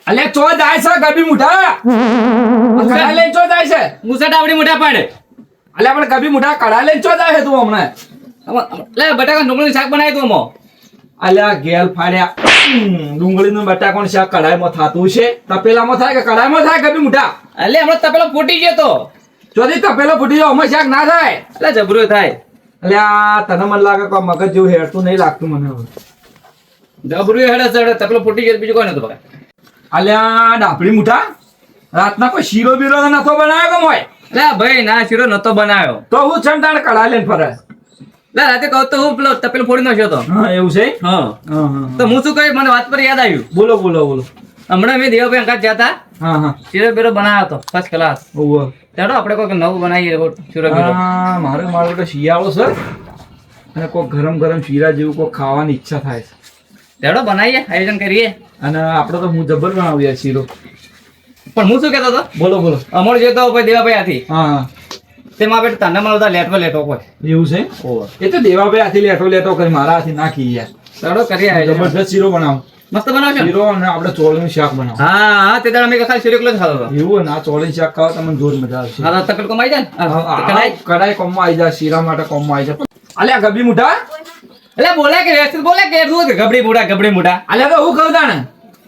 અલ્યા ચો જાય છે ગબી મુઠા કડા લઈને ચો જાય છે મુસા ડાવડી મોટા પાડે. અલ્યા પણ ગબી મુઠા કડા લઈને ચો જાય છે તું હમણાં લે બટાકા ડુંગળીનું શાક બનાવી દઉં મો. અલ્યા ગેલ ફાડ્યા ડુંગળીનું બટાકાનું શાક કડાઈમાં થાતું છે તપેલામાં થાય કે કડાઈમાં થાય ગબી મુઠા અલે હમણાં તપેલો ફૂટી ગયો તો. જોથી તપેલો ફૂટી ગયો અમાર શાક ના થાય એટલે જબરું થાય. અલ્યા તને મને લાગે કે મગજ જેવું હેરતું નહીં લાગતું મને હવે. જબરું હેડે છે તપેલો ફૂટી ગયો બીજું કોઈ નતું બકા. અલ્યા ડાપડી મુઠા રાતના કોઈ શીરો બીરો નતો બનાવ્યો કે મોય લે ભાઈ ના શીરો નતો બનાવ્યો. તો હું છે ને તાણે કડા લઈને ફરે લે રાતે કહું તો હું પેલો તપેલો ફોડી નાખ્યો તો. હા એવું છે હા હા તો હું શું કહી મને વાત પર યાદ આવ્યું. બોલો બોલો બોલો હમણાં મેં દેવાભાઈ અંકાત ગયા હતા. હા હા શીરો બેરો બનાવ્યો હતો ફર્સ્ટ ક્લાસ. ઓહો ચાલો આપણે કોઈ નવું બનાવીએ શીરો બેરો. હા મારો તો શિયાળો છે અને કોઈ ગરમ ગરમ શીરા જેવું કોઈ ખાવાની ઈચ્છા થાય છે ચાલો બનાવીએ આયોજન કરીએ. અને આપણે તો હું જબર બનાવું યાર શીરો પણ હું શું કહેતો હતો બોલો બોલો અમર જતો ભાઈ દેવાભાઈ હાથી હા હા તેમાં આપણે તને મળતા લેટો કોઈ. એવું છે એ તો દેવાભાઈ હાથી લેટો કરી મારા હાથી નાખી યાર ચાલો કરીએ આયોજન. જબરદસ્ત શીરો બનાવો મસ્ત બનાવશો ને? શીરો અને આપણે ચોળીનું શાક બનાવો હા હા તે દાડા મેં ખાલી શીરો એકલો જ ખાતો હતો. એવું ને આ ચોળી શાક ખાવા તમને જોર મજા આવશે હા તપેલ કોમ આવી જાય ને હા, કઢાઈ. કડાઈ કોમમાં આવી જાય શીરા માટે કોમમાં આવી જાય અલ્યા ગબી મુઠા એટલે બોલે કે વ્યવસ્થિત બોલે કે શું ગબડી મોટા અલ્યા તો હું કહું તાણે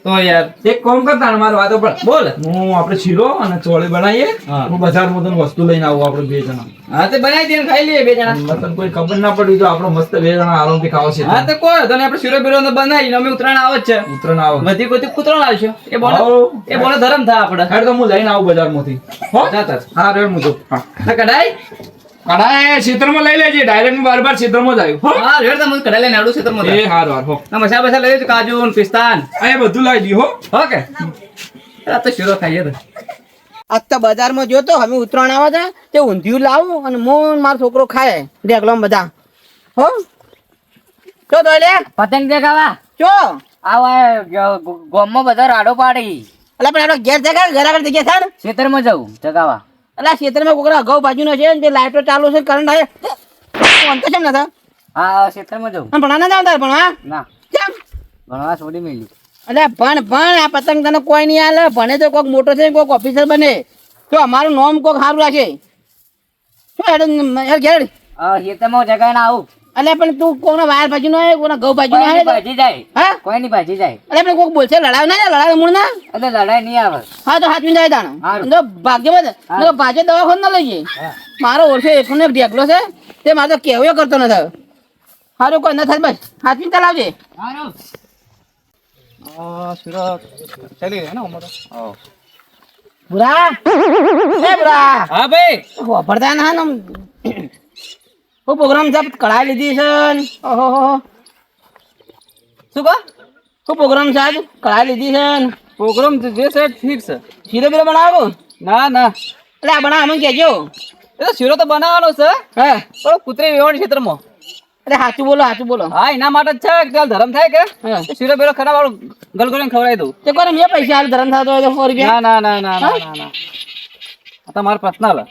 તો યાર એક કામ કરતા મારી વાતો પર બોલ. હું આપણે શીરો અને ચોળી બનાવીએ હા. હું બજારમાં તને વસ્તુ લઈને આવું આપણે બે જણા હા તે બનાવી દઈએ ને ખાઈ લઈએ બે જણા. તને કોઈ ખબર ના પડી તો આપણે મસ્ત બે જણા આરામથી ખાવ છે હા તો કોઈ તને આપણે શીરો બીરો ને બનાવીને અમે ઉતરાણ આવે જ છે. ઉતરણ આવો બધી કોઈ કૂતરો લાવશો એ બોલો હાઉ. એ બોલો ધરમ થાય આપણે. હેડ તો હું લઈને આવું બજારમાંથી હો જાતા જ. હા રેડ હું તો હા હા, કઢાઈ કડાઈ ક્ષેત્રમાં લઈ લેજે ડાયરેક્ટ બાર ક્ષેત્રમાં જ આવ્યું હો હા રેડ તમે કઢાઈ લઈને આવડું છે તમને. એ હાર હાર હો ના મસાલા બસાલા લઈ લેજો કાજુ ને પિસ્તા ને. આ એ બધું લાવી દીધું હો ઓકે આ તો શીરો ખાઈએ તો. આજ તો બજારમાં જોતો અમે ઉતરાણ આવે છે તે ઊંધિયું લાવું અને હું ને મારો છોકરો ખાય ઢેકલો બધા હો ચો તો લે પતંગ દેખાવા ચો આવા ગોમમાં બધા રાડો પાડી એટલે પણ આપણે ઘેર જગા ઘર આગળ જગ્યા છે ને ખેતરમાં જવું જગાવા એટલે આ ક્ષેત્રમાં કોકરા અગાઉ બાજુનો છે ને તે લાઈટો ચાલુ છે કરંટ આવે ફોન તો છે ને હા ખેતરમાં જવું ભણા ના જાવ તાર પણ હા ના કેમ ભણવા છોડી મેલી એટલે ભણ આ પતંગ તને કોઈ નહીં હાલે ભણે તો કોઈક મોટો છે કોઈક ઓફિસર બને તો અમારું નામ કોઈક સારું રાખે શું હેડ ઘેર ખેતરમાં જગાઈને આવું એટલે પણ તું કોના વાયર બાજુ નો કોના ઘઉં બાજુ નો કોઈની ભાજી જાય હા કોઈની ભાજી જાય એટલે પણ કોઈક બોલશે લડાવ ના લડાવ મૂળ ના એટલે લડાઈ નહીં આવે હા તો હાથ જાય તાણ હારું. જો ભાગ્યમાં ભાજે દવાખાને ના લઈએ મારો ઓળખે એકનો એક ઢેકલો છે તે મારે તો કહેવું કરતો નથી સારું કોઈ ન થાય બસ હાથ ચલાવજે બુરા એ બુરા હા ભાઈ વાપરતા ના ને હું પ્રોગ્રામ છે કઢાઈ લીધી છે ને. ઓહો શું કહો શું પ્રોગ્રામ છે આજ કઢાઈ લીધી છે ને પ્રોગ્રામ જે છે ફિક્સ. શીરો બીરો બનાવો ના ના એટલે આ બનાવ અમે કહેજો એ તો શીરો તો બનાવવાનો છે હા પણ કૂતરી વેવાણ ક્ષેત્રમાં. અરે સાચું બોલો હા એના માટે જ છે કે ચાલ ધરમ થાય કે હા એ શીરો બેરો ખરાબ વાળું ગલગોલીને ખવડાવી દઉં. તે કોને મેં પૈસા હાલ ધરમ થતો હોય તો 100 રૂપિયા ના ના ના ના ના ના આ તો મારો પર્સનલ.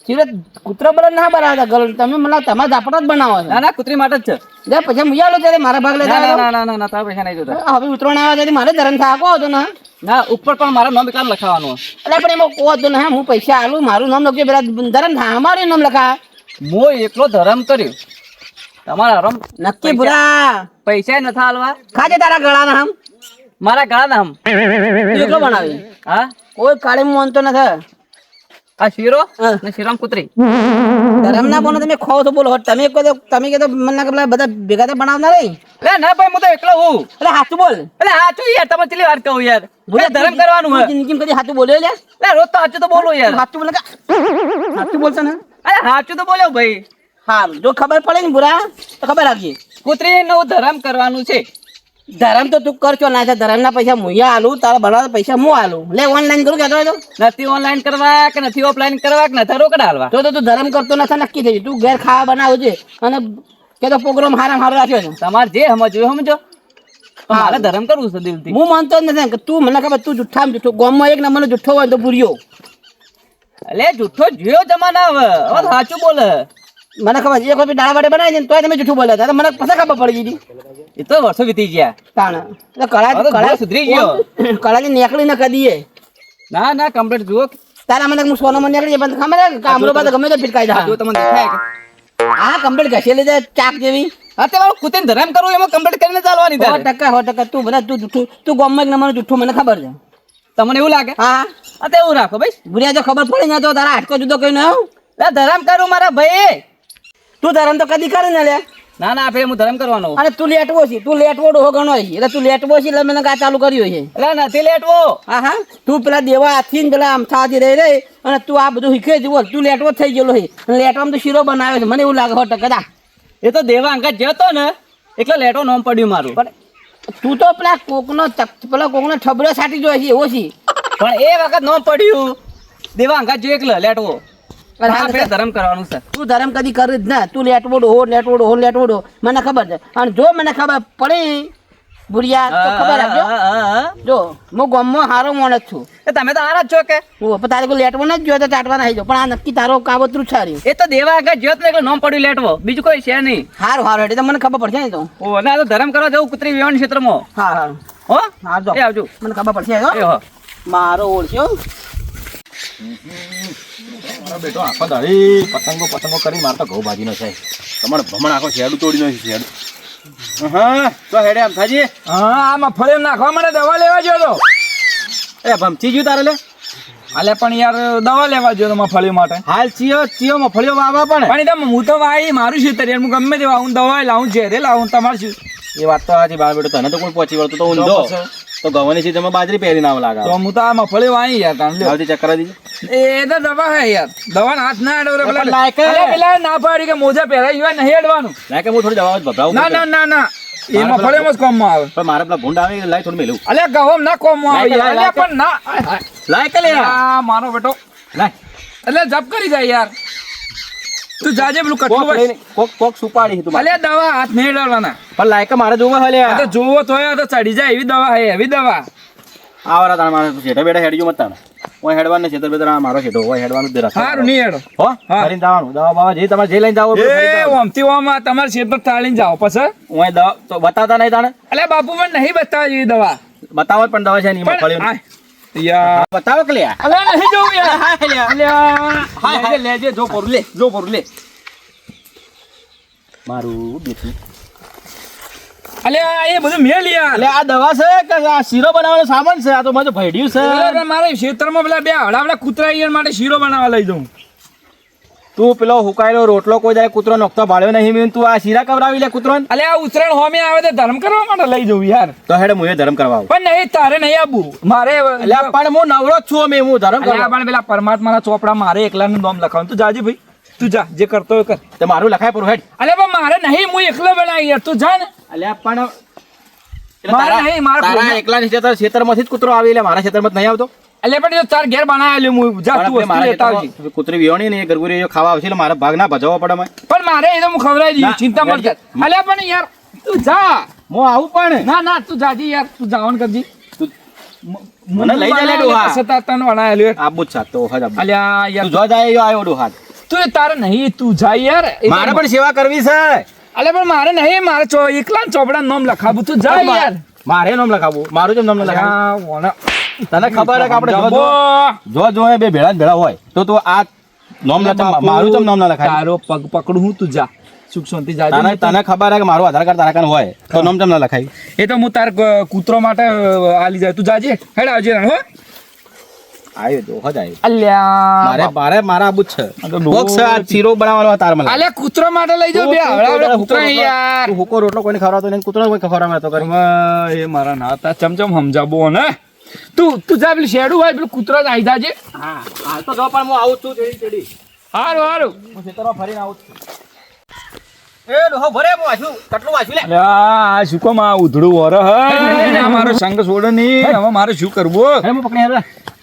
શીરો કૂતરો બળદ ના બનાવતા ગલ તમે મને તમારા ઝાપડા જ બનાવો છો ના ના કૂતરી માટે જ છે. લે પછી હું આલો ત્યારે મારા ભાગ ના લેતા ના આવ્યો. ના ના ના ના તારા પૈસા નહીં જોતા. હવે ઉતરણ આવે ત્યારે મારે ધરમ થાકો હતો ને ના ઉપર પણ મારા નામ એકલા લખાવાનું. એટલે પણ એમાં કહો હતો ને હા હું પૈસા આલું મારું નામ લખજો પેલા ધરમ થા અમારું નામ લખા હું એકલો ધરમ કર્યું તમારા આરામ નક્કી ભૂરા પૈસા નથી હાલવા ખાજે તારા ગળાના હમ મારા ગળા નામ. તું એકલો બનાવી હા કોઈ કાળી માનતો નથી આ શીરો હા. ને શીરામ કૂતરી. ધરમ ના બોલો તમે ખો તો બોલો તમે કહો તો તમે કહો તો મને ના કે પેલા બધા ભેગા તો બનાવના નહીં લે ના ભાઈ હું તો એકલો હું. એટલે હાથું બોલ એટલે હાચું યાર તમે ચેલી વાત કહું યાર. મને ધરમ કરવાનું હે. જિંદગી કદી હાથું બોલ્યો લે લે રોજ તો હાચું તો બોલો યાર. હાથું બોલે હાથું બોલશે ને અરે હાચું તો બોલ્યો ભાઈ. હા જો ખબર પડે ને બુરા તો ખબર રાખજે કૂતરી નું ધરમ કરવાનું છે. ધરમ તો તું કરશો ના છે ધરમ ના પૈસા મુયા આલું તારા બનાવવા પૈસા હું આલું લે ઓનલાઈન કરું કહેતો હોય તો નથી ઓનલાઈન કરવા કે નથી ઓફલાઈન કરવા કે નથી રોકડા હાલવા. તો તું ધરમ કરતો નથી નક્કી થઈ ગયું. તું ઘેર ખાવા બનાવજે અને કે તો પ્રોગ્રામ હારામ હારો રાખ્યો છે તમારે જે સમજવું સમજો. પણ મારે ધરમ કરવું છે દિલથી. હું માનતો જ નથી કે તું મને ખબર તું જુઠ્ઠામાં જુઠ્ઠો ગામમાં એક નંબરનો જુઠ્ઠો હોય તો પૂર્યો એટલે જુઠ્ઠો જોયો જમાના હવે હવે સાચું બોલે. મને ખબર એક રૂપિયા દાડા વાટે બનાવી દે ને તોય તમે જુઠ્ઠું બોલ્યા હતા મને પછી ખબર પડી ગઈ એ તો વર્ષો વીતી ગયા. તાણ એટલે કળા હવે તો કળા બહુ સુધરી ગયો. કળાથી નીકળી ન કદીએ ના ના કમ્પ્લીટ જુઓ. તારા મને હું સોનો મને નીકળી પણ ખબર છે કામરો પાસે ગમે તો ફિટકાઈ આ જા જો તમને દેખાય કે હા કમ્પ્લીટ ઘસેલી જાય ચાક જેવી હા તે મારું કૂતરીને ધરમ કરવું એમાં કમ્પ્લીટ કરીને ચાલવાની તારે. 100% તું બધા તું જૂઠું તું ગામમાં એક નંબરનું જૂઠું મને ખબર છે તમને એવું લાગે? હા હા તો એવું રાખો ભાઈ. ભૂરિયા જો ખબર પડી ના તો તારા હાટકો જુદો કઈ ન લે ધરમ કરું મારા ભાઈ. તું ધરમ તો કદી કરે ને લે ના ના આપણે હું ધરમ કરવાનો. અને તું લેટવો છે તું લેટવો ડોહો ગણો છે એટલે તું લેટવો છે એટલે મને આ ચાલુ કર્યું છે એટલે નથી લેટવો. હા હા તું પેલા દેવા હાથી ને પેલા આમથાથી રહી અને તું આ બધું શીખે જ બોલ તું લેટવો જ થઈ ગયેલો છે અને લેટવામાં તો શીરો બનાવ્યો છે મને એવું લાગે 100%. એ તો દેવા અંકા જતો ને એટલે લેટો નામ પડ્યું મારું. પણ તું તો પેલા કોકનો ઠબરો છાટી જોઈ છે એવો છે પણ એ વખત નામ પડ્યું દેવા અંકા જો એકલો લેટવો. અરે હા, આપણે ધરમ કરવાનું છે. તું ધરમ કદી કરી જ ના તું લેટવો ડોહો મને ખબર છે અને જો મને ખબર પડી ભૂરિયા તો ખબર રાખજો જો હું ગામમાં હારો માણસ છું એ તમે તો હારા જ છો કે? પણ તારે કોઈ લેટવો ના જ જોયો તો ચાટવા ના જો પણ આ નક્કી તારો કાવતરું છારી એ તો દેવા અંકા જોત ને એટલે નામ પડ્યું લેટવો, બીજું કોઈ છે નહીં. હારું હારું એટલે તો મને ખબર પડશે ને તો ઓ ના તો ધરમ કરવા જવું કુતરી વિવાણ ક્ષેત્રમાં. હા હા હો હા જો એ આવજો. મને ખબર પડશે એ હો મારો ઓળખ્યો મારો બેટો આખો દાડી પતંગો કરી મારતો ઘઉં ભાજીનો છે. તમારે ભમણ આખો શેડું તોડી નાખ્યું શેડું. હા તો હેડે આમ થાજી. હા આ મફળી નાખવા માટે દવા લેવા ગયો તો. એ ભમચી ગયું તારે લે. અલે પણ યાર દવા લેવા ગયો તો મફળી માટે. હાલ ચિયો મફળીઓ વાવા પણ પણ એ તો હું તો વાઈ મારું શું તૈયાર હું ગમે તે વાવું દવા લાવું ઝેરે લાવું તમારે શું એ વાત તો હાજી બાર બેટો તને તો કોઈ પહોંચી વળતું તો ઊંધો તો ગવાની સીઝનમાં બાજરી પહેરીને આવ લાગે. તો હું તો આ મફળી વાઈ યાર તાણ આવતી ચક્કર દીધી. એ તો દવા હે યાર દવાનો હાથ ના અડો રે પેલા પણ લાયક હે. અલે પેલા ના પાડી કે મોજા પહેરાય સિવાય નહીં અડવાનું. લાય કે હું થોડી દવા ભભરાવું. ના ના ના ના એ મફળીમાં જ કોમમાં આવે. પણ મારે પેલા ભૂંડ આવે લાય થોડું મેલું. અલે ગવમ ના કોમમાં આવે યાર અલે પણ ના લાય કે લે આ મારો બેટો લાય. એટલે જપ કરી જાય યાર તું જાજે પેલું કટલું કોક લઈને કોક સુપાડી તું. અલે દવા હાથ નહીં અડવાના. પણ લાય કે મારે જોવા હાલે. આ તો જોવો તો તો ચડી જાય એવી દવા હે એવી દવા. આવરા તાણ મારે શેઠો બેઠા હેડજો મત તાણ. ઓય હેડવાનું ને છેતર બેતર આ મારો શેઠો ઓય હેડવાનું જ દે રાખો. સારું નહીં હેડો. હો હા. કરીને જવાનું દવા બાવા જે તમારે જે લઈને જાવ એ ઓમથી ઓમ આ તમારે શેર પર તાળીને જાઓ પછી ઓય દવા તો બતાવતા નહીં તાણે. અલે બાપુ પણ નહીં બતાવે એવી દવા બતાવો જ પણ દવા છે નહીં પણ મફળી યાર બતાવો કે લે. અલે નહીં જોવું યાર અલે લેજે જો પોરું લે મારું બેઠું. અલે એ બધું મેલ યાર. એટલે આ દવા છે કે આ શીરો બનાવવાનો સામાન છે? આ તો મને ભેડ્યું છે. અરે મારે ખેતરમાં પેલા બે હડાવડા કૂતરા યાર માટે શીરો બનાવવા લઈ જાઉં. તું પેલો હુકાયેલો રોટલો કોઈ જાય કૂતરો નોખતો ભાળ્યો નહીં મેં તું આ શીરા કવરાવી લે કૂતરો. અલે આ ઉતરાણ હોમે આવે તો ધર્મ કરવા માટે લઈ જવું યાર. તો હેડ હું એ ધર્મ કરવા આવું. પણ નહીં તારે નહીં આવું મારે એટલે પણ હું નવરો જ છું અમે હું ધર્મ અલે આ કરવા. પણ પેલા પરમાત્માના ચોપડા મારે એકલાનું નામ લખાવું તું જાજે ભાઈ તું જા જે કરતો હોય કર. તો મારું લખાય પૂરું હેડ. અલે પણ મારે નહીં હું એકલો બનાવી યાર તું જા ને. અલ્યા પણ એટલે મારે તારા- નહીં, મારે તારા ભૂલ. એકલા ની ખેતરમાંથી જ કૂતરો આવી એટલે મારા ખેતરમાં જ નહીં આવતો. અલે પણ જો તાર ઘેર બનાવેલું હું જા તું પણ વસ્તુ મારા લેતા આવજે. ખેતરમાં કૂતરી વિહોણી ને એ ગરગુરી ખાવા આવશે એટલે મારા ભાગ ના ભજવવો પડે મને. પણ મારે એ તો હું ખવડાવી દઉં ના, ચિંતા મત કર. ના. અલે પણ યાર તું જા. હું આવું પણ ના ના તું જાજી યાર તું જાવણ કરજી. તું મને લઈ જા લે ડોહા. સતાતન બનાવેલું યાર. આબુ જ સાથ તો હજ આબુ. અલ્યા યાર તું જો જાય એવો આવ્યો ડોહા. તું એ તારે નહીં તું જા યાર. એ તો મારે પણ સેવા કરવી છે. અલે પણ મારે નહીં મારે એકલા ચોપડા નામ લખાવું તું જા યાર. મારે નામ લખાવું મારું જેમ નામ લખાવું. અલ્યા, ઓના. તને ખબર હે કે આપણે જબો. જો એ બે ભેળા ને ભેળા હોય તો આ નામ લખા મારું જેમ નામ ના લખાય. તારો પગ પકડું હું તું જા સુખ શાંતિ જાજે. તને ખબર હે કે મારું આધાર કાર્ડ તારા કાન હોય તો નામ જેમ ના લખાય. એ તો હું તાર કૂતરો માટે આલી જાય તું જાજે હેડ આવજે હો. આવ્યો તો હજ આવ્યો. અલ્યા મારા આબુ જ છે. આ તો ભોગ છે આ શીરો બનાવવાનો તાર મને. અલે કૂતરો માટે લઈ જાવ બે આવડા કૂતરા યાર. તું હુકો રોટલો કોઈને ખવડાવતો નહીં કૂતરો કોઈ ખવડાવે તો કરી. એ મારા નાતા ચમચમ સમજાવો ને તું જા પેલું શેડું હોય પેલું કૂતરો જ આવી જાજે. હા હાલ તો જો પણ હું આવું છું તેડી તેડી. હારું હારું. હું ખેતરમાં ફરીને આવું છું. એ ડોહો ભરે હું વાંચું કેટલું વાંચું લે. આ શું કોમ આ ઉધડું વર હે મારો સંગ છોડ નહીં હવે મારે શું કરવું. હે હું પકડી હેડ.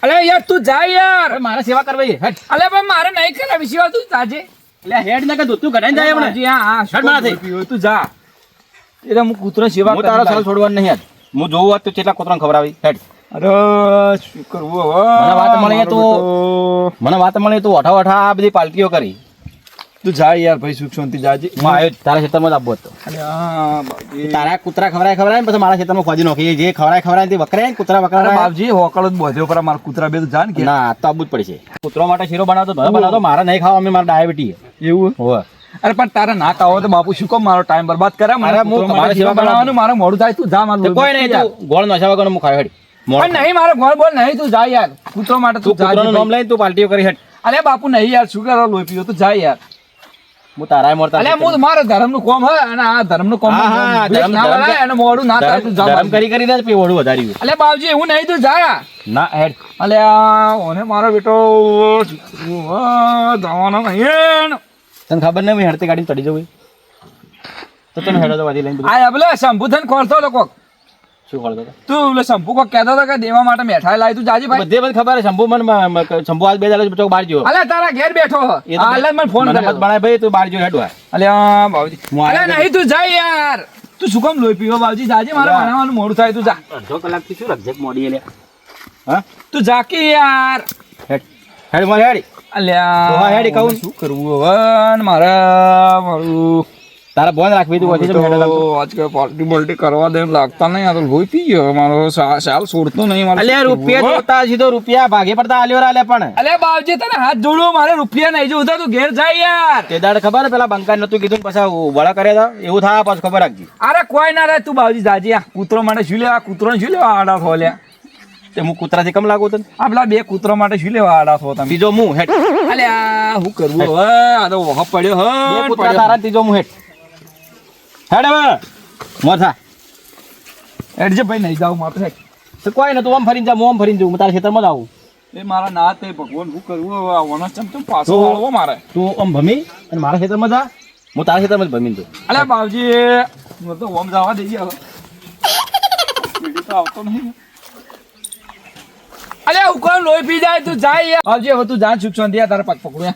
અલે યાર તું જા યાર. મારે સેવા કરવી હેડ. અલે પણ મારે નહીં કરાવી સિવાય તું જાજે. એટલે હેડ ને કે દૂધ ગડાઈને જાય હમણાં. હજી હા હેડ મારાથી. પીવો તું જા. એટલે હું કૂતરો સેવા હું તારો સાલ છોડવાનું નહીં યાર. હું જોઉં હોત તો કેટલા કૂતરાને ખવડાવી હેડ. અરે શું કરવું હવે મને વાત મળે તો મારો બેટો. મને વાત મળી તું ઓઠા ઓઠા આ બધી પાલટીઓ કરી તું જા યાર ભાઈ સુખ શાંતિ જાજી હું આવ્યો જ તારા ખેતરમાં જ આપવો હતો અરે હા બાપજી. તારા કૂતરા ખવરાય ને પછી મારા ખેતરમાં ખોજી નાખી જે ખવરાય તે વકરાય ને કૂતરા અરે વકરાય બાપજી હોકળ જ બોધ્યો પર મારા કૂતરા બે તો જાન કે ના તો આપવું જ પડશે કૂતરો માટે શીરો બનાવતો તો બનાવતો મારા નહીં ખાવા અમે મારા ડાયાબિટીસ એવું હોવે અરે પણ તારે ના ખાવો તો બાપુ શું કામ મારો ટાઈમ બરબાદ કરે અરે મારે હું મારે સેવા બનાવવાનું મારે મોડું થાય તું જા મારું તો કોઈ નહીં તું ગોળ નશા વગર હું ખાઈ હેડ પણ નહીં મારે ગોળ બોલ નહીં તું જા યાર કૂતરો માટે તું તું જા કૂતરાનું નામ લઈને તું પાર્ટીઓ કરી હેડ અરે બાપુ નહીં યાર શું કરો લોહી પીવો તું જા યાર હું તારાય મોરતા અલે હું મારા ધર્મનું કોમ હે અને આ ધર્મનું કોમ હા, હા, ભેટ ના ધર્મ- વળાય અને મોડું ના થાય તું જા ધરમ કરી કરીને જ પેવડું વધાર્યું અલે બાપજી એવું નહીં તું જા ના હેડ અલે આ ઓને મારો બેટો જવાનો નહીં તને ખબર નહીં હું હેડતે ગાડીમાં ચડી જવું તો તમે હેડો તો વાજી લઈને બધું આ પેલો શંભુ થઈને ખોલતો હતો કોક શું કરતો હતો તું પેલો શંભુ કોક કહેતો હતો કે દેવા માટે મેઠાઈ લાવી તું જાજી ભાઈ બધે બધે ખબર છે શંભુ શંભુ આજ 2 દાડા ચોક બહાર ગયો અલે તારા ઘેર બેઠો હ. એ તો હાલ જ મને ફોન મને કર્યો મત બનાય ભાઈ તું બહાર ગયો હેડવા અલે આ બાબુજી હું આવ્યો અલે નહીં તું જા યાર તું શું કામ લોહી પીવો બાબુજી જાજે મારે જા. ભણાવવાનું મોડું થાય તું જા અડધો કલાકથી શું રક્ષક મોડી એટલે હા તું જા કે યાર હેડ હેડ મારે હેડ અલ્યા તો હા, હેડી કહું. શું કરવું હવે ને મારે મારું તારા બોન રાખવી તું વધી હેડ આજકાલ પાર્ટી બલ્ટી કરવા દે એમ લાગતા નહીં આ તો લોહી પી ગયો મારો શાલ છોડતો નહીં મારે અલ્યા રૂપિયા જોતા સીધો રૂપિયા ભાગે પડતા આલ્યો રાલે પણ અલે બાબજી તને હાથ જોડું મારે રૂપિયા નહીં જોતા તું ઘેર જાય યાર તે દાડ ખબર હે પેલા બંકાર નતું કીધું ને પછી વડા કર્યા હતા એવું થાય પાછું ખબર રાખજે અરે કોઈ ના રહે તું બાબજી જાજી આ કૂતરો માટે શું લેવા કૂતરો શું લેવા આડા થો લ્યા તે હું કૂતરાથી કમ લાગુ તને આ પેલા બે કૂતરો માટે શું લેવા આડા થો તમે બીજો હું હેડ અલે આ હું કરવું હવે આ તો વહ પડ્યો બે હ કૂતરા તારા ત્રીજો હું હેડ હેડ હવે મોર થા એડજે ભાઈ નહીં જાવ માપે તો કોઈ ને તું આમ ફરીને જા હું આમ ફરીને જઉં હું તારા ખેતરમાં જ આવું એ મારા ના તે ભગવાન શું કરવું હવે આવવાનો ચમચમ પાછો તો- વાળવો મારે તું આમ ભમી અને મારા ખેતરમાં જા હું તારા ખેતરમાં જ ભમીને જઉં અલે બાબજી હું તો ઓમ જવા દઈએ હવે બીજું તો આવતો નહીં અલે ઉકળ લોહી પી જાય તું જાય યાર બાબજી હવે તું જા સુખ શાંતિ તારે પગ પકડું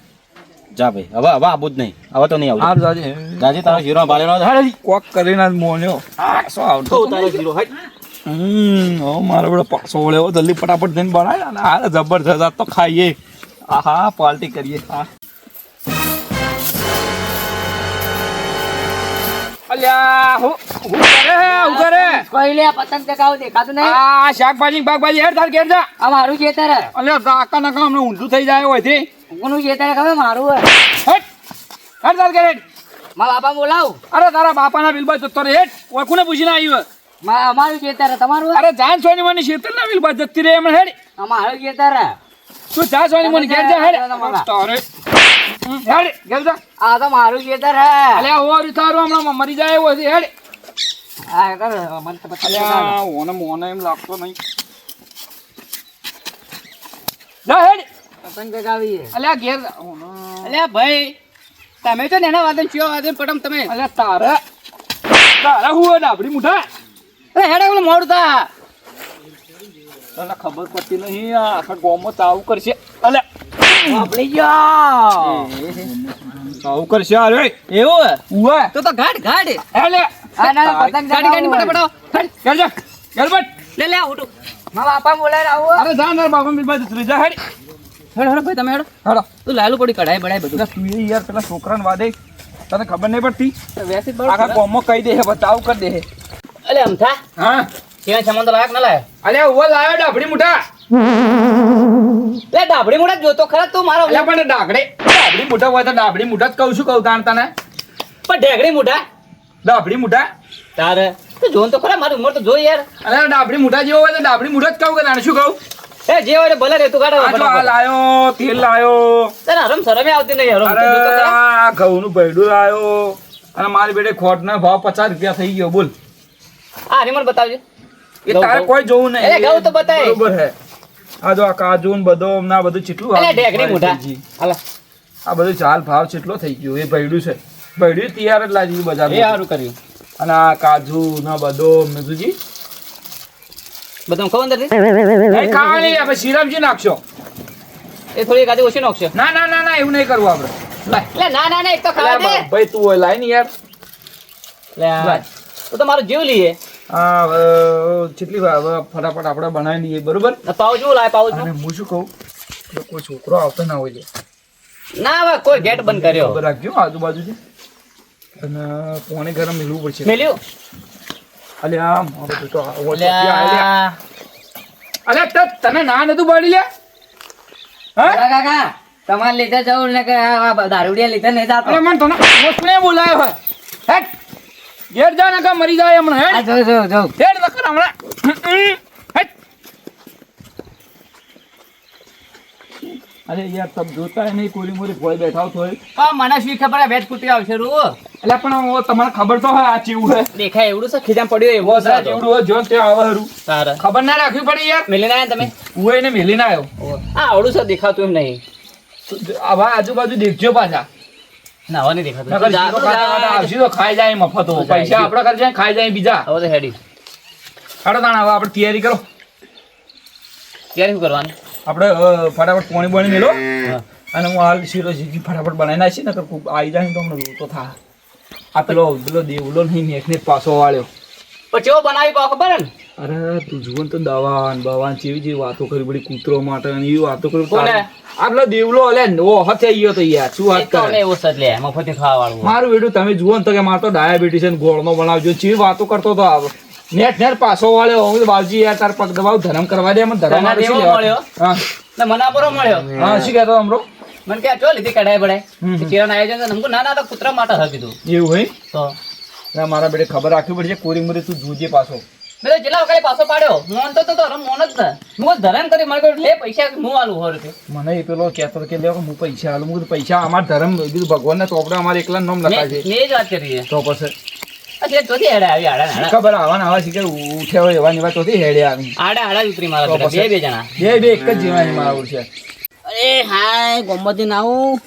જા ભાઈ હવે હવે આવું જ નહીં હવે તો નહીં આવું આવ જાજે જાજે તારો શીરો ભાલેનો હેડ કોક કરીને જ મોન્યો શું આવતો તો તારો શીરો હેડ હવે મારો બધો પાછો વળ્યો જલ્દી ફટાફટ જઈને બનાય અને હાલ જબરજસ્ત આ તો ખાઈએ આહા પાર્ટી કરીએ હા અલ્યા હું કરે કોઈ લે પતંગ ચગાવ દેખાતું નહીં આ શાકભાજી બાગભાજી હેડ તાર ઘેર જા આ મારું ખેતર હે. અલ્યા કાકા ના કામ ઊંધું થઈ જાય હોય થી કોનું ખેતર હે ખબર મારું હે. હેડ હેડ તાર ઘેર હેડ મારા બાપા બોલાવ અરે તારા બાપાના બિલબા જતો રે હેડ કોઈ કોને પૂછીને આવ્યું અમારું ખેતર હે તમારું હે? અરે જાન સોની મને શેતર ના બિલબા જતી રે એમ હેડ અમારું ખેતર હે. તું જા સોની મને ઘેર જા હેડ તારે હેડ ઘેર જા આ તો મારું ખેતર હે. અલ્યા ઓર તારું હમણાં મરી જાય એવો છે હેડ આ કર, મને તો પતંગ ચગાવ. અલ્યા ઓને મોને એમ લાગતો નહીં જા હેડ પતંગ ચગાવી હે. અલ્યા ઘેર જા. ઓને. અલ્યા ભાઈ તમે તો નેના વાદન ચિયો વાદન પટમ તમે અલ્યા તારા હું ડાબડી મુઠા અરે હેડે ઓલું મોડું થા. તને ખબર પડતી નહીં આ આખા ગામમાં ચાવું કરશે અલ્યા વાપરી ગયો. ચાવું કરશે અરે એવું હે? ઉવે તો તો ઘાટ ઘાટ અલ્યા આ ના પતંગ ગાડી ચગાવો. ગાડી ઘેર જા ઘેર બેઠ લે લે ઉઠો. મારા બાપા બોલાય આવો. અરે જા ના બાપા બિલબા જતી જા હેડ હેડો હેડો ભાઈ તમે હેડો. હેડો તું લાલુ પડી કઢાઈ બઢાઈ બધું. એટલે તું એ યાર પેલા છોકરાને વાદે તને ખબર નહીં પડતી વ્યવસ્થિત આખા બરોબર. ગામમાં કહી દે બતાવ કરી દે અલે અમથા હા ત્યાં સામાન તો લાયક ના લાય. અલ્યા ઉવા લાયો ડાબડી મુઠા લે ડાબડી મોડા જોતો ખરા તું મારો. અલ્યા પણ ડાબડી મુઠા હોય તો ડાબડી મુઠા જ કહું છું કહું તાણ તને પણ ઢેગડી મોઢા ડાબડી મુઠા તારે તું જોન તો ખરા મારી ઉંમર તો જો યાર. અલ્યા ડાબડી મુઠા જેવો હોય તો ડાબડી મુઠા જ કહું કે તાણે શું કહું એ જે હોય ભલે રે તું કાઢો આ જો આ લાયો તેલ લાયો તને હરમ શરમે આવતી નહીં હરમ. અરે તું જોતો ખરા. આ ઘઉંનું ભૈડું લાયો અને મારી બેટે ખોટનો ભાવ 50 રૂપિયા થઈ ગયો બોલ આ રીમન બતાવજે. એ તારે કોઈ જોવું નહીં અલ્યા ઘઉં તો બતાય. બરોબર હે આ જો આ કાજુ ને બદામ ના બધું કેટલું અલે ઢેગડી મોઢા હાલો. આ બધું ચાલ ભાવ કેટલો થઈ ગયો એ ભૈડું છે ભૈડું તૈયાર જ લાગી બજાર એ સારું કર્યું. અને આ કાજુ ના બદામ ને સુજી બધું ખબર અંદર નહીં ખાવાની આપણે શ્રીરામજી નાખશો એ થોડી એકાદી ઓછી નાખશે. ના ના ના ના એવું નહીં કરવું આપણે લાય એટલે ના ના ના એક તો ખાવા દે. ભાઈ તું હોય લાય ને યાર લે આ. તો તો મારો જીવ લઈએ. હા કેટલી વાર હવે ફટાફટ આપણે બનાવી લઈએ બરોબર પાઉચ હું લાય પાઉચ અને હું શું કહું એટલે કોઈ છોકરો આવતો ના હોય લે. ના હવે કોઈ ગેટ બંધ કર્યો ખબર રાખજો આજુબાજુ છે અને પાણી ગરમ મેળવું પડશે મેલ્યું અલ્યા મારો બેટો આવો તો ક્યાં આલ્યા? અલ્યા તને ના નતું પાડી લે હા કાકા તમારે લીધે જવું ને કે આ દારૂડિયા લીધે નહીં જાતો અરે મને તને કોને બોલાયો હોય હેટ ઘેર જા ને કે મરી જાય હમણાં હેટ જો હેટ લખર હમણાં હેટ અરે યાર તબ જોતા નહીં કોરી મોરી ભોય બેઠા થોય હા મને શું ખબર આ વેચ કુટી આવશે રૂ એટલે પણ તમારે ખબર તો હોય આ ચેવું છે દેખાય એવડું છે ખીજામ પડ્યો એવો બસ આ જેવડું હોય જો તે આવે હરું તારે ખબર ના રાખવી પડી યાર મેલીને આયા તમે હું એને મેલીને આવ્યો આ આવડું છે દેખાતું એમ નહીં હવે આજુબાજુ દેખજો પાછા નાવા નહીં દેખાતું નકર જીરો ખાતા ખાતા આવશે તો ખાઈ જાય મફતો પૈસા આપડા ખર્ચે ખાઈ જાય બીજા હવે તો હેડી હાડો તાણ હવે આપણે તૈયારી કરો ત્યારે શું કરવાનું આપણે ફટાફટ પાણી બાણી મેલો હા. અને હું હાલ શીરો શીખી ફટાફટ બનાવી નાખી ને આવી જાય ને તો હમણાં રોતો થા આ પેલો દેવલો નહીં નેકને પાછો વાળ્યો પણ ચેવો બનાવી કહો ખબર ને અરે તું જુઓ ને તો દવાન બવાન જેવી વાતો કરી બધી કૂતરો માટે અને એવી વાતો કરી કોને? આ પેલો દેવલો અલે ઓ હથે ગયો તો યાર શું વાત તો કરે એવો સદ લે મફતે ખાવા વાળું મારું બેટું તમે જુઓ ને તો કે મારે તો ડાયાબિટીસ અને ગોળનો બનાવજો ચીવી વાતો કરતો તો આવ નેટ પાછો વાળ્યો હું બાવજી યાર તાર પગ દબાવ ધરમ કરવા દે મને ધરમ તને આવે શું દેવો લેવા? મળ્યો? હા ને મને આપરો મળ્યો હા શું કહેતો અમરો મને કે ચો લીધી કઢાઈ હમ. બઢાઈ કિરણ આયોજન તો નમકો ના ના તો કૂતરા માટે હા કીધું એવું હોય તો ના મારા બેટે ખબર રાખવી પડશે કોરી મોરી તું જોજે પાછો મેં તો જેટલા વખતે પાછો પાડ્યો મોન તો મોન જ ને હું ધરમ કરી મને કહ્યું લે પૈસા હું આલું હો રૂપિયા મને એ પેલો કહેતો હતો કે લે હું પૈસા આલું હું કીધું પૈસા અમાર ધર્મ કીધું ભગવાનને ચોપડા અમારે એકલા નામ લખાય છે મેં જ વાત કરી છે તો પછી એટલે ચોથી હેડા આવી આડા ખબર આવાના આવા શીખે ઉઠ્યા હોય એવાની વાત હોતી હેડે આવી આડા આડા ઉતરી મારા તો બેટા. પછી? બે જણા બે એક જ જીવાની મારા ઉઠશે અરે હાય ગોમતી નાવું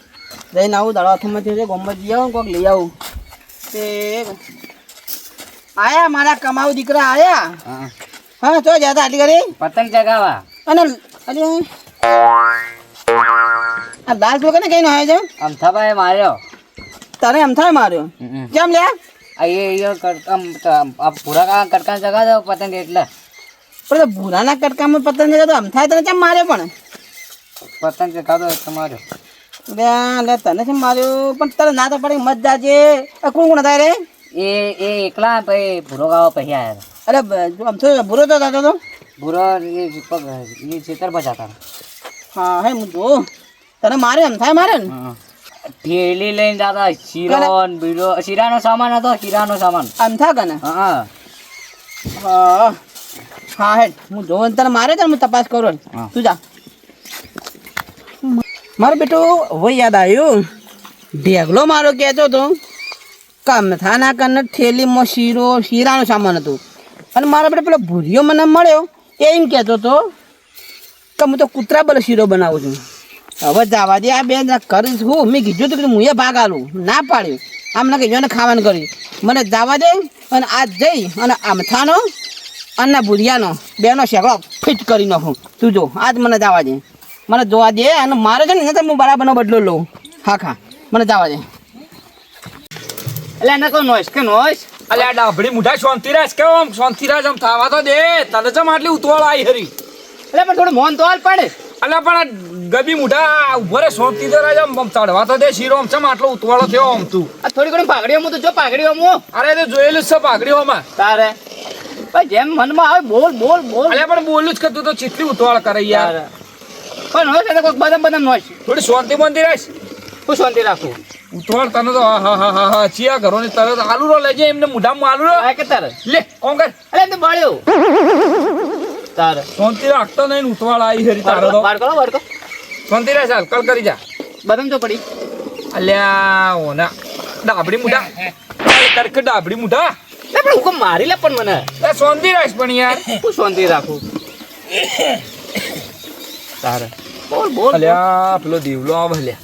જઈને આવું દાડા હાથમાં છે ગોમતી આવું કોઈક લઈ આવું તે આયા મારા કમાવું દીકરા આયા હા તો જતા આટલી કરી પતંગ ચગાવા અને અરે આ દાસ લોકો ને કઈ નો આવે છે અમથાભાઈ માર્યો તને એમ થાય માર્યો કેમ લે આ એ પૂરા કા કટકા ચગા દો પતંગ એટલે પણ તો ભૂરાના કટકામાં પતંગ છે તો એમ થાય તને કેમ માર્યો પણ પતંગ ચગા દો એટલે માર્યો લે તને કેમ માર્યો પણ તને ના તો પડે મત જાજે આ કોણ કોણ હતા રે એ એકલા પછી ભૂરો ગાવા પછી આવ્યા અરે આમ તો ભૂરો તો થતો હતો ભૂરો એ ખેતર બચાતા હા હે હું જો તને મારે એમ થાય મારે ને ઠેલી લઈને જતા શીરો ને બીડો શીરાનો સામાન હતો શીરાનો સામાન આમ થાય કને હા હા હા હે હું જોઉં તને મારે તને હું તપાસ કરું હા. તું જા મારો બેટો હવે યાદ આવ્યું ઢેગલો મારો કહેતો હતો કમથાના કને થેલીમાં શીરાનો સામાન હતું અને મારા બેટો પેલો ભૂરિયો મને મળ્યો એ એમ કહેતો હતો કે હું તો કૂતરા બલે શીરો બનાવું છું હવે જવા દે આ બેન કરીશ હું મેં કીધું હતું કે હું એ ભાગ આલું ના પાડ્યું આમને કીધું એને ખાવાનું કર્યું મને જવા દે અને આજ જઈ અને આમથાનો અને ભૂરિયાનો બેનો શેકડો ફિટ કરી નાખું તું જો આજ મને જવા દે મને જોવા દે અને મારે છે ને તો હું બરાબરનો બદલો લઉં હા ખા મને જવા દે એટલે એને કહું નોઈસ કે નોઈસ અલે આ ડાભડી મુઠા શાંતિરાજ કેવો આમ શાંતિરાજ આમ થાવા તો દે તને ચમ આટલી ઉતવાળ આવી હરી એટલે પણ થોડું મોન તો હાલ પડે અલે પણ આ ગબી મુઠા ઉભો રે શાંતિ તો રાજ આમ ચડવા તો દે શીરો આમ ચમ આટલો ઉતવાળો થયો આમ તું આ થોડી ઘણી પાઘડીઓ તો જો પાઘડીઓ હું અરે તો જોયેલું જ છે પાઘડીઓમાં તારે ભાઈ જેમ મનમાં આવે બોલ બોલ બોલ અલે પણ બોલું જ કે તું તો ચીટલી ઉતવાળ કરે યાર તારે પણ હોય છે કોઈ બદમ બદમ નોઈસ થોડી શાંતિ બંધી રહેશ હું શાંતિ રાખું ઉતવાળ તને તો હા ચિયા ઘરો ની તરત આલુ રો લેજે એમને મુઢામાં આલુ રો આ કે તારે લે કોણ કર અરે એમ તો બળ્યો તારે શાંતિ રાખતો નહીં ને ઉતવાળ આવી હરી તારો તો બાર કરો શાંતિ રહે ચાલ કલ કરી જા બદમ તો પડી અલ્યા ઓના ડાબડી મુઢા કરકે ડાબડી મુઢા લે પણ હુકમ મારી લે પણ મને એ શાંતિ રહેશ પણ યાર હું શાંતિ રાખું તારે બોલ બોલ અલ્યા પેલો દેવલો આવે લ્યા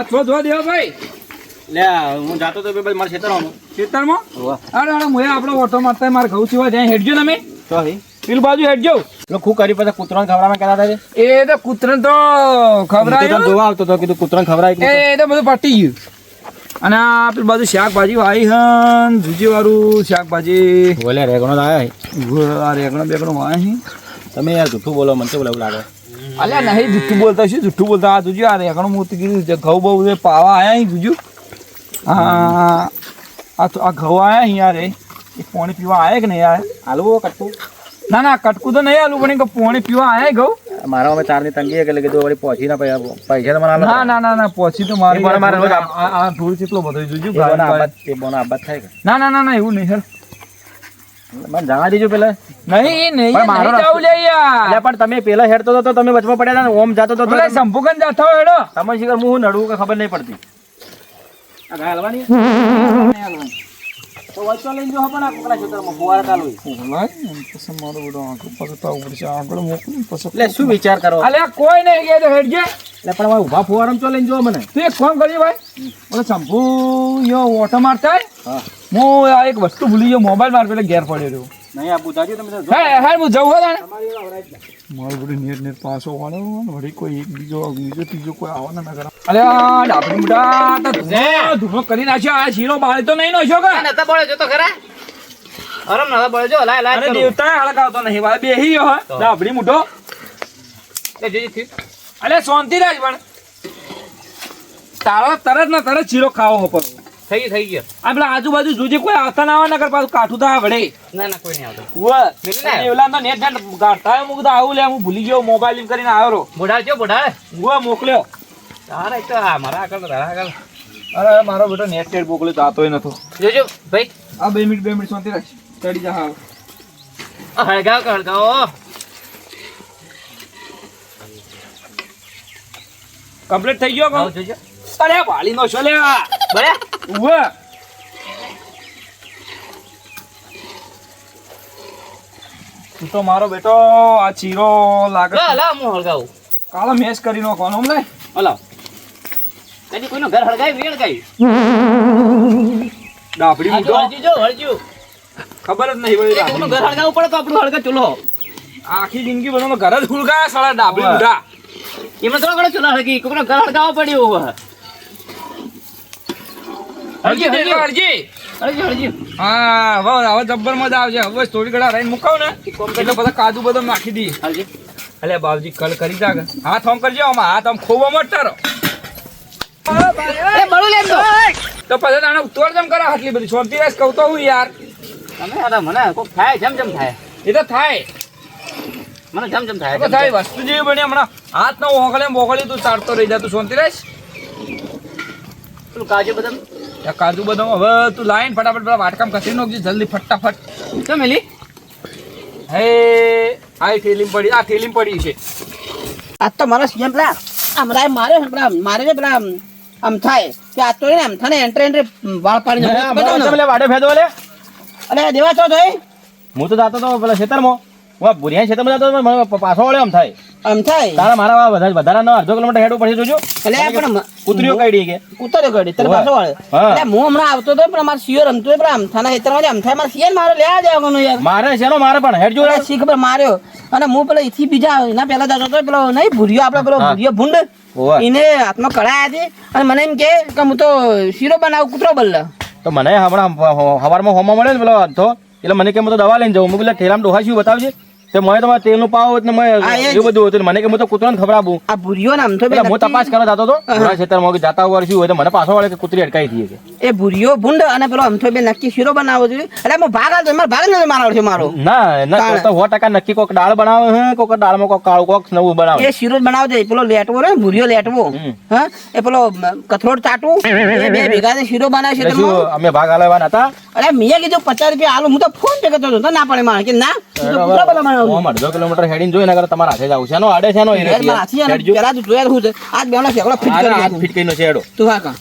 છો જો દેવ ભાઈ લે હું જાતો તો ભાઈ મારા ખેતરમાં ખેતરમાં અરે અરે મોયા આપણો ઓટો મારતા મારે ઘઉં છીવા ત્યાં હેડજો તમે પેલું બાજુ હેડજો ખું કરી પછી કૂતરાને ખવડાવવા કહેતા હતા એ તો કૂતરને તો ખવડાવ્યું જોવા આવતો હતો કીધું કૂતરાને ખવડાય એ તો બધું પટી ગયું અને આ પેલી બાજુ શાકભાજી વાવી હન જુજી વાળું શાકભાજી બોલે રેગણો તો આવ્યો આ રેગણો બેગણો વાવી તમે યાર જૂઠું બોલો મને તો બોલે એવું લાગે અલ્યા નહીં જુઠ્ઠું બોલતા શું જુઠ્ઠું બોલતા આ જુજી આ રેગણો મૂર્તિ કીધું ઘઉં બહુ પાવા આયા અહીં જુજુ આ ઘઉં આયા અહીં યાર એ પાણી પીવા આયા કે નહીં યાર હાલવો કટકું ના કટકું તો નહીં આલું પણ પાણી પીવા આયા ઘઉં મારા અમે ચારની તંગી એટલે કીધું વળી પહોંચી ના પૈસા તો મને ના પહોંચી તો મારી આ ધૂળ કેટલો બધો જોજો આબાદ થાય કે ના એવું નહીં સર મને જવા દેજો પેલા નહીં પણ મારો જાવ લે યાર એટલે પણ તમે પેલા હેડતો તો તમે વચમાં પડ્યા હતા ને ઓમ જાતો તો પેલા સંપૂકન જાતો હેડો તમે શીખર હું નડવું કે ખબર નહીં પડતી આ ગાય હલવાની તો વચમાં લઈને જો પણ આ કોકલા ખેતરમાં ફુવારા ચાલુ મારો બધો આંખો પગતા ઉપડશે આગળ મોકલું પછી એટલે શું વિચાર કરો અલે કોઈ નહીં ગયા તો હેડજે એટલે પણ હવે ઉભા ફુવારામાં ચો લઈને જો મને તું એક ફોન કરજે ભાઈ બોલે શંભુ યો ઓટો મારતા હા હું આ એક વસ્તુ ભૂલી ગયો મોબાઈલ માર પેલા ઘેર પડ્યો રહ્યો નહીં આ પૂછાજો તમે હે હું જવું હોય મારું બધું નેટ પાછો વાળો વળી કોઈ એક બીજો ત્રીજો કોઈ આવો ના કરે અરે આ ડાબડી મુડા ધૂળો કરી નાખ્યો આ શીરો બાળી તો નહીં નાખ્યો કે નતા બળે જો તો ખરા અરમ નતા બળે જો લાય અરે દેવતા હળગાવતો નહીં વાળે બેહી ગયો હે ડાબડી મુઢો લે જોજી થી અલે શાંતિ રાજ પણ તારો તરત ના તરત શીરો ખાવો હો પર થઈ ગયો આ પેલા આજુબાજુ જોજે કોઈ આવતા ના આવે નકર પાછું કાઠું થા વડે ના કોઈ નહીં આવતો એવલા તો નેટ ગાડતા હું કીધું આવું લે હું ભૂલી ગયો મોબાઈલ એમ કરીને આવ્યો બોડાળ હું મોકલ્યો તારે તો આ મારા આગળ અરે મારો બેટો નેટ ટેટ મોકલ્યો તો આતોય નતો જોજો ભાઈ આ 2 મિનિટ શાંતિ રાખ ચડી જા હા હળગાવ કમ્પ્લીટ થઈ ગયો કહું જોજો અરે વાલી નો છો લે બળ્યા ઉવે તું તો મારો બેટો આ ચીરો લાગે લા હું હળગાવું કાળો મેસ કરી નો કોનો લે હલો કદી કોઈનું ઘર હળગાવી વેણ ગાઈ ડાબડી મૂકો હળજો ખબર જ નહીં પડી કોઈનું ઘર હળગાવવું પડે તો આપણું હળગા ચૂલો આખી જિંદગી બધો ઘર જ ફૂલકા સાળા ડાબડી મૂઢા એમાં થોડો ઘણો ચૂલો હળગી કોઈનું ઘર હળગાવવું પડ્યું હળજી હા હવે જબ્બર મજા આવશે હવે થોડી ઘડા રહીને મુકાવ ને એટલે બધા કાજુ બદામ નાખી દી હળજી અલે બાબજી કલ કરી જાગ હાથ આમ કરજો આમાં હાથ આમ ખોવા મટતા રહો એ બળું લેમ તો પછી આને ઉતોડ જમ કરા આટલી બધી શાંતિ રાખ કહું તો હું યાર તમે અરે મને કોક થાય જમ થાય એ તો થાય મને જમ થાય તો થાય વસ્તુ જેવી બની હમણાં હાથ ના ઓગળે બોગળી તું ચાટતો રહી જા તું શાંતિ રાખ પેલું કાજુ બદામ કાજુ બદામ હવે તું લાઈન ફટાફટ પેલા વાટકામ કસી નાખજે જલ્દી ફટાફટ તો મેલી હે આ થેલીમ પડી છે આજ તો મારો સીએમ પેલા હમણાં માર્યો છે પેલા મારે છે પેલા આમ થાય કે આ તો આમ થાને એન્ટ્રી વાળ પાડી વાડે ફેદો લે અરે દેવા છો તો હું તો જાતો તો પેલા ખેતરમાં હું ભુરિયા ખેતરમાં જતો મને પાછો વળે આમ થાય તારા મારા વધારાનો અડધો કિલોમીટર હેડવું પડશે જોજો એટલે પણ કૂતરીઓ કાઢી કે ઉતર્યો ગડી તારે પાછો વાળે એટલે હું હમણાં આવતો હતો પણ અમારે સિયો રમતો હતો આમ થાના ખેતરમાં આમ થાય મારે સિયર મારે લેવા જવાનું યાર મારે શેનો મારે પણ હેડ જો શી ખબર માર્યો અને હું પેલો એથી બીજા એના પહેલા જતો હતો પેલો નહીં ભૂરિયો આપણે પેલો ભૂરિયો ભૂંડ એને હાથમાં કળાયા હતી અને મને એમ કે હું તો શીરો બનાવું કૂતરો બલ્લ તો મને હમણાં સવારમાં હોમાં મળ્યો ને પેલો તો એટલે મને કે હું તો દવા લઈને જાઉં હું પેલા ઠેલામાં ડોહા શું બતાવજે તે મેં તમારે તેલનું પાવ એટલે મેં એવું બધું હતું મને કે હું તો કૂતરાને ખવડાવું આ ભૂરિયો નામ તો હું તપાસ કરવા જતો હતો ખેતરમાં જાતા ઉપર શું હોય તો મને પાછો વળે કે કૂતરી અટકાઈ થઈ કે એ ભૂરિયો ભૂંડ અને પેલો અમથો બે નક્કી શીરો બનાવો જોઈએ એટલે હું ભાગ આવતો મારો ભાગ નથી મારો છે મારો ના તો 100% નક્કી કોક દાળ બનાવે હે કોક દાળમાં કોક કાળું કોક નવું બનાવે એ શીરો જ બનાવજો પેલો લેટવો રે ભૂરિયો લેટવો હા એ પેલો કથરોડ ચાટવું એ બે ભેગા શીરો બનાવે છે અમે ભાગ આલવાના હતા અરે મેં કીધું 50 રૂપિયા આલું હું તો ફોન પે કરતો હતો ના પડે મારે કે ના અડધો કિલોમીટર હેડીને જોઈ ને તમારા હાથે જાવ છે આડે છે પેલા તું જોયા હું આજ બેનો શેકડો ફિટ કરીને છે હેડો તું હા કા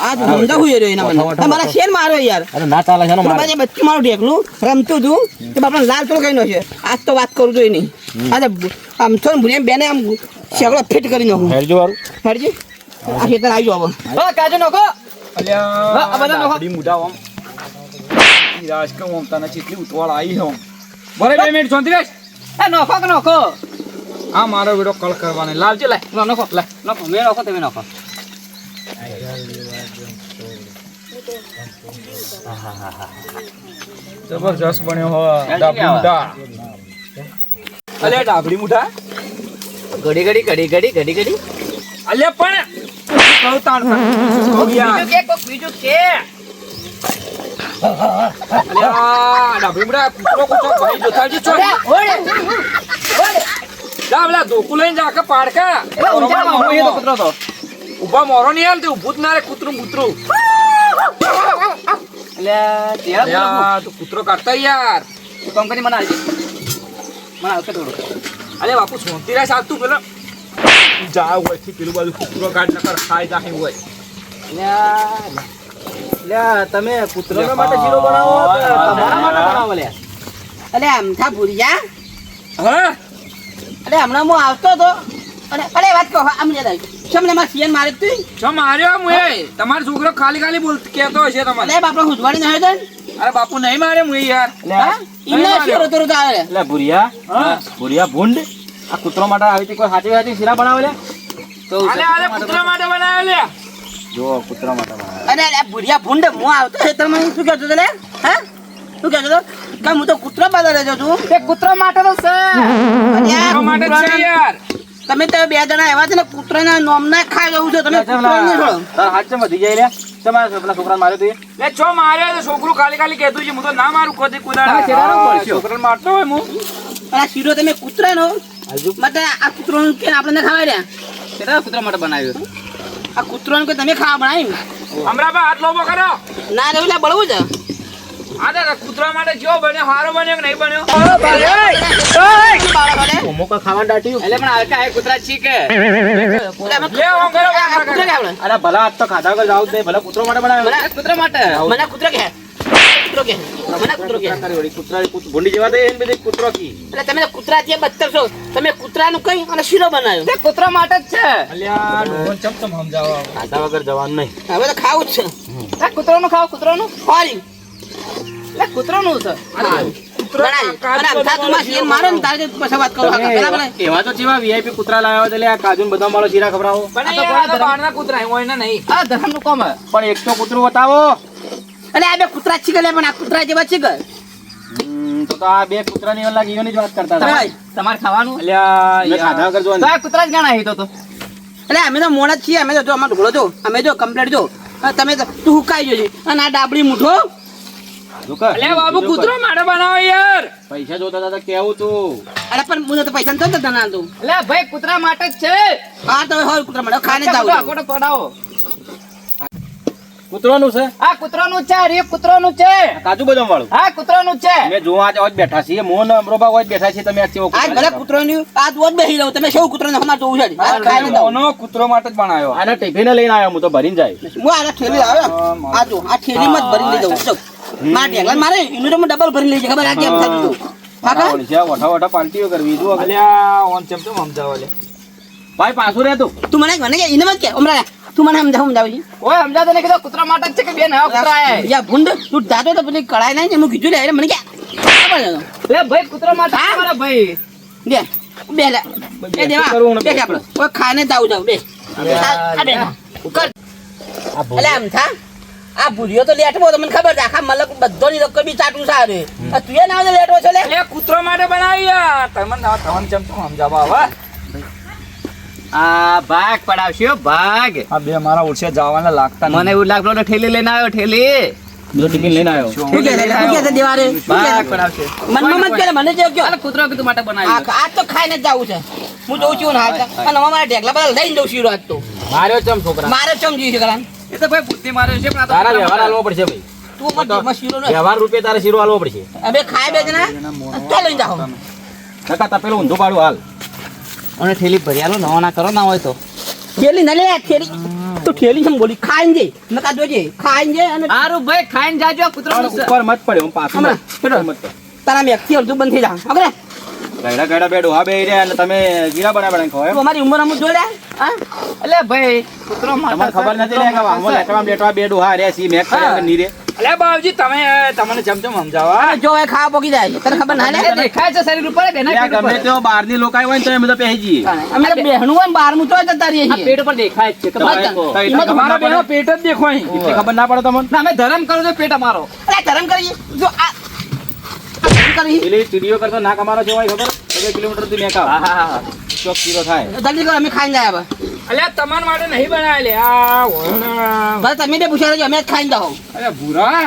આજ ધંધા હુઈ રહ્યો એના મને મારા શેર માર્યો યાર અરે ના ચાલે છે મારે બચ્ચું મારું ઢેકલું રમતું તું કે બાપા લાલ થોડો કઈ નો છે આજ તો વાત કરું જોઈએ નહીં આજે આમ થોડું ભૂલી બેને આમ શેકડો ફિટ કરી નાખું હેડજો વાળું હેડજી આ ખેતર આવી જાવ હા કાજુ નાખો અલ્યા આ બધા નાખો. ડાબડી મુઢા ઓમ ઈરાજ કે ઓમ તને ચેટલી ઉતવાળ આવી હો બરે 2 મિનિટ શાંતિ રાખ એ નાખો આ મારો વિડિયો કોલ કરવાને લાવજે લાય નાખો મેં નાખો તમે નાખો જબરજસ્ત બન્યો હો ડાબડી મુઠા. અલે ડાબડી મુઠા ઘડી ઘડી અલે પણ કહું તાણ કહું યાર. બીજું કે કોક બીજું કે અલે આ ડાબડી મુઠા કૂતરો ભાઈ જોતાજી છો ડાબલા ધોકું લઈને જા કે પાડકા ઊંચામાં હોય તો કૂતરો તો ઉભા મોરો નહીં હાલ તે ઊભું જ ના રે કૂતરું બૂતરું. એટલે ત્યાં યાર તું કૂતરો કાઢતા યાર. કંપની મને આવજે મને આવશે થોડું અલે બાપુ સોંતી રાખ સાથ તું પેલો જા હોય થી પેલું બાજુ કૂતરો કાઢ નકર ખાઈ જાહે હોય. તમે કૂતરાના માટે શીરો બનાવો કે તમારા માટે બનાવો લે? અલે અમથા ભૂરિયા હા અરે હમણાં હું આવતો હતો અને અરે વાત કહો આમ યાદ આવી શમને મારા સિયન મારે તું છો માર્યો હું એ તમારો છોકરો ખાલી ખાલી બોલ કહેતો હશે તમારે. અરે બાપા હુજવાડી ના આવ્યો અરે બાપુ નહીં મારે હું યાર. હા ઇન્નો શીરો તો આવે એટલે ભૂરિયા ભૂરિયા ભૂંડ આ કૂતરો માટે આવી હતી કોઈ સાચી શીરા બનાવે લે? તો અલે અલે કૂતરા માટે બનાવ્યો લે. જો કૂતરા માટે બનાવે. અરે અરે ભૂરિયા ભૂંડ હું આવતો છે તમે શું કહેતો હતો લે હા શું કહેતો હતો કે હું તો કૂતરો બાંધા રહેજો છું તે કૂતરો માટે તો છે અને આ કૂતરા માટે જ છે કૂતરાના- યાર. તમે તો બે જણા એવા છે ને કૂતરાના નોમના ખાઈ જવું છો તમે કૂતરો નહીં છોડો. તાર હાથ ચમ વધી જાય લે? તમારા પેલા છોકરાને માર્યો તું એ? લે છો માર્યો તો છોકરું ખાલી ખાલી કહેતું છે હું તો ના મારું કોદી કુદાડા. તમે છેડાનો પડશો. છોકરાને મારતો હોય હું. અને આ શીરો તમે કૂતરાનો મતલબ આ કૂતરોનું કે આપણે ખાવા રહ્યા કેટલા કૂતરા માટે બનાવ્યો આ કૂતરોનું કે તમે ખાવા બનાવ્યું હમણાં બા હાથ લોબો કરો. ના રે ઓલા બળવું છે આ તો કૂતરા માટે કેવો બન્યો સારો બન્યો કે નહીં બન્યો. બાળક અલે. મોકા ખાવાનું દાટ્યું? એટલે પણ હલકા એ કૂતરા છી કે ઓલા અમે લે આમ કરો આ કૂતરો કે આપણે અરે ભલા આજ તો ખાધા વગર જાવ જ નહીં. ભલા કૂતરો માટે બનાવે? કૂતરા માટે મને કૂતરો કે કૂતરો કે મને કૂતરો કે ભૂંડી જેવા તો એને બધી કૂતરો કી. એટલે તમે તો કૂતરા થી બદતર છો તમે કૂતરાનું કઈ અને શીરો બનાવ્યો તે કૂતરા માટે જ છે અલ્યા ડોહન ચમ ચમ સમજાવો. ખાધા વગર જવાનું નહીં. હવે તો ખાવું જ છે કૂતરાનું ખાવ કૂતરાનું ફરી એટલે કૂતરાનું છે એવા તો જેવા VIP કૂતરા લાવ્યા છે લે, આ કાજુ ને બદામ વાળો શીરા ખવડાવો. પણ એ યાર આ તો બહારના કૂતરા હોય ને નહીં. આ ધર્મનું કામ હે પણ એક તો કૂતરું બતાવો. અને આ બે કૂતરા છીગલે પણ આ કૂતરા જેવા છીગલ તો આ બે કૂતરાની ઓલા ગીઓની જ વાત કરતા હતા. તમારે ખાવાનું અલ્યા મેં ખાધા વગર તો જોવાનું. આ કૂતરા જ ગણાય તો એટલે અમે તો મોણા જ છીએ અમે તો જો અમારો ઢોળો જો અમે જો કમ્પ્લેટ જો તમે તો તું હુકાઈ જોજે અને આ ડાબડી મૂઠો જો કર. અલ્યા બાબુ કૂતરો માટે બનાવો યાર. પૈસા જોતા હતા તો કેવું તું? અરે પણ મને તો પૈસા નતો તને આલતું એટલે ભાઈ કૂતરા માટે જ છે હા તો હોય કૂતરા માટે ખાને જ આવું આકોટો પડાવો કૂતરોનું છે? આ કૂતરાનું છે રે કૂતરાનું છે કાજુ બદામ વાળું? હા કૂતરાનું છે મેં જોવા આજ જ બેઠા છીએ. મોહન અમરોબા હોય જ બેઠા છીએ. તમે આ કેવો આજ ભલે કૂતરો ની આ દોત બેહી રહો તમે શું કૂતરો ને અમાર જોવું છે આજ ખાઈને જ આવું. ઓનો કૂતરો માટે જ બનાવ્યો. આના ટિફિને લઈને આવ્યો હું તો ભરીને જાય. હું આના ઠેલી આવે આ જો આ ઠેલીમાં જ ભરી લઈ જાઉં છું મારે ઢેગલા મારે એનું તો ડબલ ભરી લઈ જાય ખબર આ કેમ થતું હતું કાકા વઠા વઠા પાલટીઓ કરવી જુઓ. અલ્યા ઓન ચમ ચમ સમજાવો લે. ભાઈ પાછું રહે તું. તું મને કે એને મત કે હમણાં તું મને સમજાવી ઓય સમજાતો ને કીધું કૂતરા માટે જ છે કે બે નવા કૂતરા આયા યા ભૂંડ તું દાદો તો પેલી કળાઈ નહીં એમ કીધું લે એટલે મને કે લે ભાઈ કૂતરા માટે હા? મારા ભાઈ બે બે લે બે દેવા બે આપણે કોઈ ખાને જ આવું જાવ બે આ બે કર એટલે આમ થા આ ભૂલ્યો તો લેટવો તો મને ખબર છે આખા મલક બધોની રકમ બી ચાટું સારું તું એ ના લેટવો છે લે અલ્યા કૂતરો માટે બનાવી યાર. તમને ના તમને ચમ ચમ સમજાવો હવે. આ ભાગ પડાવશો ભાગ આ બે મારા ઓછે જવાના લાગતા મને એવું લાગતું ને ઠેલી લઈને આવ્યો ઠેલી બીજો ટિફિન લઈને આવ્યો. શું કે છે દેવારે ભાગ પડાવશે મનમાં મત કે મને જે કયો અરે કૂતરો કીધું માટે બનાવ્યું આ તો ખાઈને જ જવું છે હું જોઉં છું ને હાલ અને મારા ઢેકલા બધા લઈને જઉં શીરો આજ તો માર્યો ચમ છોકરા. મારે ચમજી છે કરાન એ તો ભાઈ બુદ્ધિ મારે છે પણ આ તો તારા કૂતરા વ્યવહાર માટે. આલવો પડશે ભાઈ. તું મત શીરો ને વ્યવહાર રૂપે તારે શીરો આલવો પડશે. હવે ખાય બે જણા તો લઈને જાઓ કાકા તપેલું ઊંધું પાડું હાલ. અને ઠેલી ભરિયાલો નવા ના કરો ના હોય તો થેલી ના લે થેલી તો થેલી કેમ બોલી ખાઈને જઈ નકા જોજે ખાઈને જઈ અને હારું ભાઈ ખાઈને જાજો કૂતરાનું છે ઉપર મત પડે હું પાછું હમણાં, હેડો. મત પડે. તારા મેક્સી અડધું બંધ થઈ જા હવે ગયડા ગયડા બે ડોહા બે રહ્યા અને તમે જીરા બનાવી તું ખવાય. અમારી ઉંમર અમુક જોઈ લે હા એટલે ભાઈ કૂતરો માટે તમને ખબર નથી લે કે આમાં લેટવા બે ડોહા રહ્યા સી મેક કર્યા કે ની રે. અલ્યા બાવજી તમને જેમ તેમ સમજાવા અને જો એ ખાવા પોકી જાય તને ખબર ના એ લે દેખાય છે શરીર ઉપર બેના ત્યાં પેટ ગમે ઉપર તેઓ બહારની લોકો આવ્યા હોય ને તો અમે તો પહેરી જઈએ અમે તો બેહણું હોય ને બહારનું તોય જતા રહીએ આ છીએ પેટ ઉપર દેખાય જ છે તો તમારે ભાઈ, તો. તો એટલે તમારા ખબર ના બેનો પડે. પેટ જ દેખો અહીં. એટલે ખબર ના પડે તમને ના, અમે ધરમ કરો છો પેટ અમારો અરે ધરમ કરીએ જો આ ધરમ કરીએ પેલી ટીડીઓ કરતો નાક અમારો જેવો હોય ખબર 2 કિલોમીટર થી મેક હા હા હા ચોક કિલો થાય જલ્દી કરો અમે ખાઈને જાય હવે અલ્યા તમારા માટે નહીં બનાવેલી આ વહોણા. બસ તમે બે પૂછ્યા રહેજો, અમે જ ખાઈને જાઓ અલ્યા ભૂરા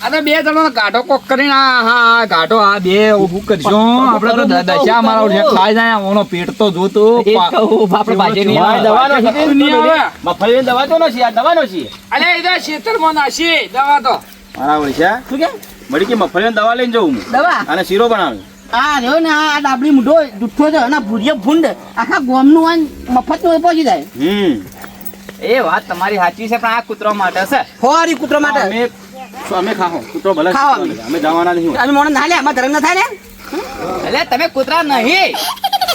આ તો બે જણો ગાઢો કોક કરીને હા ગાઢો આ બે ઊભું કરજો આપણે તો દશા મારા છે ખાઈ જાય ઓનો પેટ તો જોતો એ કહું આપણે ભાજે નહીં આ આવે. દવાનો છે તે નહીં આવે. મફળીની દવા તો નથી આ દવાનો છે અલ્યા એ ખેતરમાં નાસી દવા તો મારા વળી છે શું કે મળી કે મફળીની દવા લઈને જવું હું દવા અને શીરો બનાવું આ રહ્યો ને આ ડાબડી મૂઢો જુઠ્ઠો છે અને ભૂરિયો ભૂંડ આખા ગોમનું હોય ને મફતનું પહોંચી જાય એ વાત તમારી સાચી છે પણ આ કૂતરો માટે છે ફોરી કૂતરો માટે અમે ખાઓ કૂતરો ભલે ખાઓ અમે. અમે જવાના નહીં અમે મોણ ના લે અમારે ધર્મ ના થાય ને એટલે તમે કૂતરા નહીં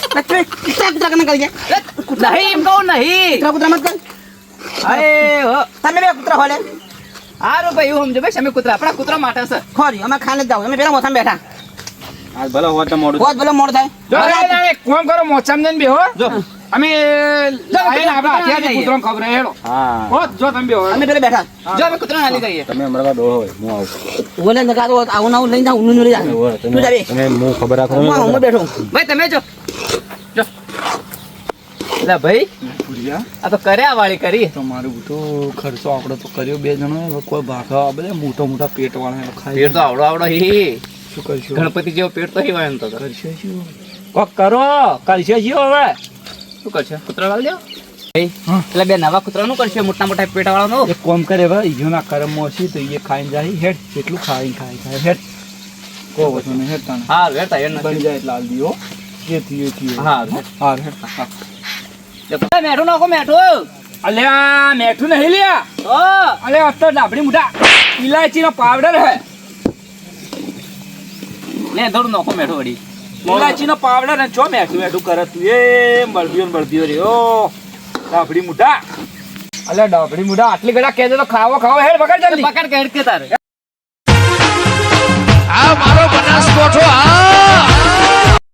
કૂતરા કને કરી જાય નહીં એમ કહું નહીં કૂતરા મત કર અરે હો તમે બે કૂતરા હોલે હારું ભાઈ એવું સમજો ભાઈ અમે કૂતરા આપણા કૂતરા માટે છે ખોરી અમે ખાને જ જાવ અમે પેલા મોથામાં બેઠા આજ ભલે હોત તો મોડું બહુ ભલે મોડ થાય જો એક કામ કરો મોચામ જઈને બેહો અમે આઈને આપણા હાથેથી કૂતરાને ખબર હેડો હા હો જો તમે બેહો અમે પેલા બેઠા જો અમે કૂતરા નાલી કરીએ તમે હમણાં ડોહો હોય હું આવું ઓલે નકા તો આવું આવું લઈને જાવ ઊનું લઈ જા તું જાવે તમે હું ખબર રાખો હું બેઠો ભાઈ તમે જો જો લે ભાઈ ભૂરિયા આ તો કર્યા વાળી કરી તમારું તો ખર્ચો આપણે તો કર્યો બે જણો હવે કોઈ ભાગા બધા મોટા પેટ વાળા ખાઈ પેટ તો આવડો હી શું કરશું ગણપતિ જેવો પેટ તો હી વાળો તો કરશે શું કોક કરો કરશે શું હવે શું કરશે કૂતરા વાળ દો એટલે બે નવા કૂતરાનું કરશે મોટા મોટા પેટ વાળાનું એક કોમ કરે હવે ઈજોના કરમમાં હશે તો એ ખાઈને જાય હેડ કેટલું ખાય હેડ કો વસ્તુ ને હેડ તને હા વેરતા એ બની નથી જાય એટલે હાલ દીઓ જે થયું હા હા હેડ હા મેઠું નાખો મેઠું અલ્યા મેઠું નહીં લ્યા ઓ અલ્યા અત્યારે ડાબડી મુઠા ઇલાયચીનો પાવડર હે લે થોડું નાખો મેઠું વળી ઇલાયચીનો પાવડર ને છો મેઠું કરે તું એ બળબીઓ રે ઓ ડાબડી મુઠા અલ્યા ડાબડી મુઠા આટલી ગળા કહેજો તો ખાવો હેડ વગર જલ્દી પકડ કે હેડ કે તારે આ મારો